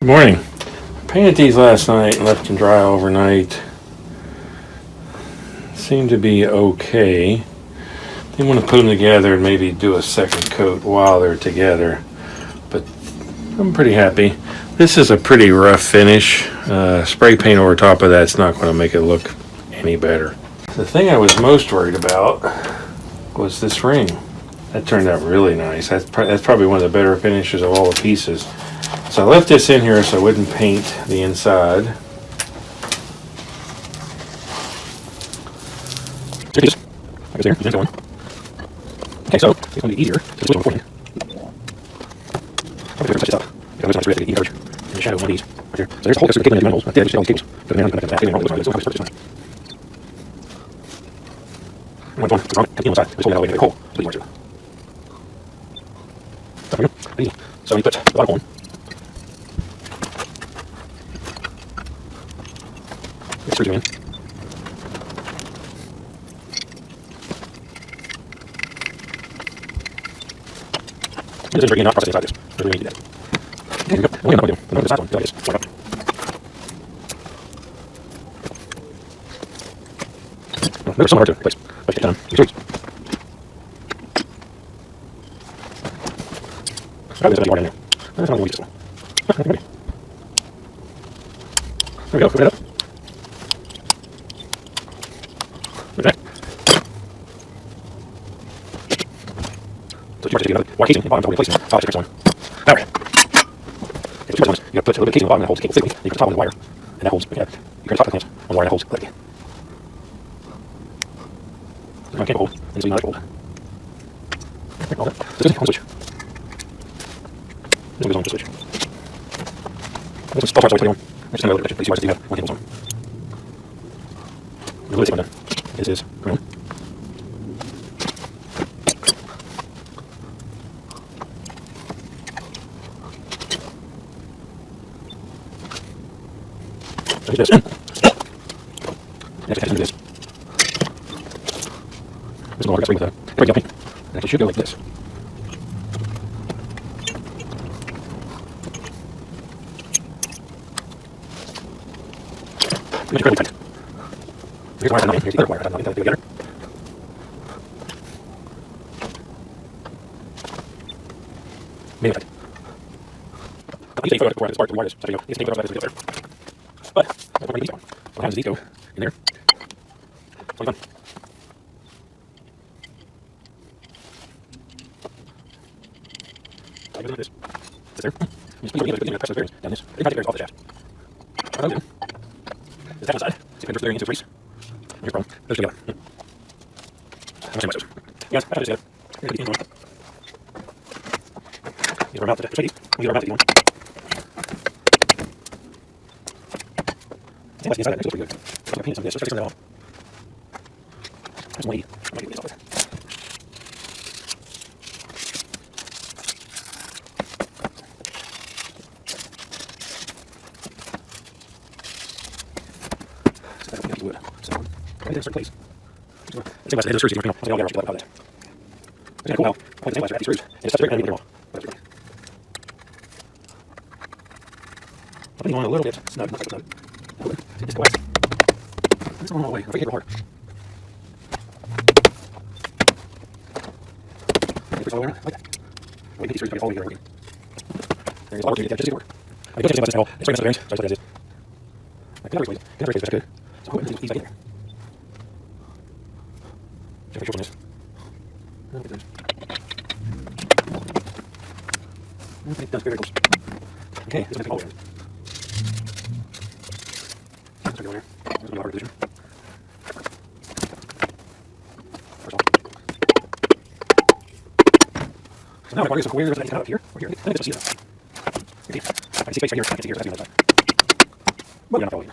Good morning. Painted these last night and left them dry overnight. Seem to be okay. Didn't want to put them together and maybe do a second coat while they're together, but I'm pretty happy. This is a pretty rough finish. Spray paint over top of that's not going to make it look any better. The thing I was most worried about was this ring. That turned out really nice. That's probably one of the better finishes of all the pieces. So I left this in here so I wouldn't paint the inside. Okay, so it's going to be easier to switch on beforehand. I'm going to touch this up. Because it's not really coverage in the shadow of one of these right here. So there's a hole that's cable in the holes. Right there, there's all these cables. But then I'm going to back in and so I'll start this one. One, it's wrong. Come inside. Just hold that away and make a hole. So you want to. Easy. So you put the bottom hole in. Screw you in. This is bringing out process inside this. So we need to do that. There you go. We're going to do. The last one. Like this. Like up. There's some hard to place. But take time. You squeeze. Probably there's a bit in there. That's not going to this one. There we go. Put it up. So you start to wire casing in the bottom to replace it. I'll check this one. That way. Okay, so you got to put a little bit of casing on the bottom that holds the cable thickly. You put the top on the wire, and that holds. You can top of the clamps on the wire that holds thickly. So I can't hold, and so you know how to hold. Okay, all that. So this is on the switch. This one goes on the switch. This one's 12 parts away, 21. I'm just going to go look at you. You see why I said you have one cable on. The little bit done. This is ground. So here's this. Next, I have to do this. This is no longer got spring with a break paint. And actually should go like this. It's incredibly tight. Here's the wire I had not in. Here's the other wire I had not in. They go together. Maybe tight. I need to take a photo before I start to wire this. So you go. Need to take a photo of that. But I don't need these on. What happens is these go in there. It's all done. I go like this. It's there. You just put it in press those bearings down this. They can't take bearings off the shaft. What I'll do is tap inside. See if I can push the bearing into its release. Here's the problem. Those together. I'm saying those. Yes, I have to say that. Here's the one. These are mounted to these. These are mounted to one. I think that's the inside of that. It looks pretty good. I'm going to paint some of this. Let's take some of that off. There's 180. I might get this off there. So that's a piece of wood. So, right there, start place. It's like the screws you can all get around that. It's kind of cool how I like the sandblaster at these screws. And it's such a great idea to get them all. I think you want a little bit snug, not quite snug. It's collapsed. It's going all the way. I'm afraid to hit real hard. Push all the way around, like that. Wait, these screws all the way together working. There's a lot of work to get that, just to work. I don't think about this at all. It's right next to the bearings, so I just like that is. Like, can't raise it, that's good. So I'll put these back in there. Check my short on this. Look at those. Okay, done. Very close. Okay, this is all there. Let's go there. This is a hard position. First off. So now I'm going to where is that up here? Or here? I think it's a seat. Okay. I can see space right here. I can see here. So that's the other side. But we're not following.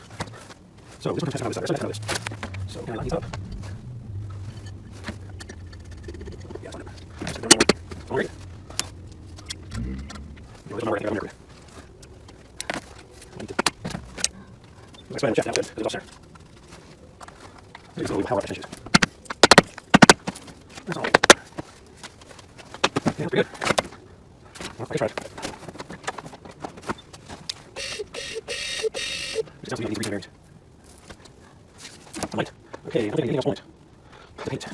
So this one has to have this side. This. So kind of line these up. Yeah, it's on it. That's one more. All right. There's one more right there. Let's go ahead and check that out. There's a there. There's a little bit how that finishes. That's all. Yeah, that's pretty good. Well, I can try it. Just sounds to me like it needs region variant. Light. Okay, I don't think anything else point. The paint.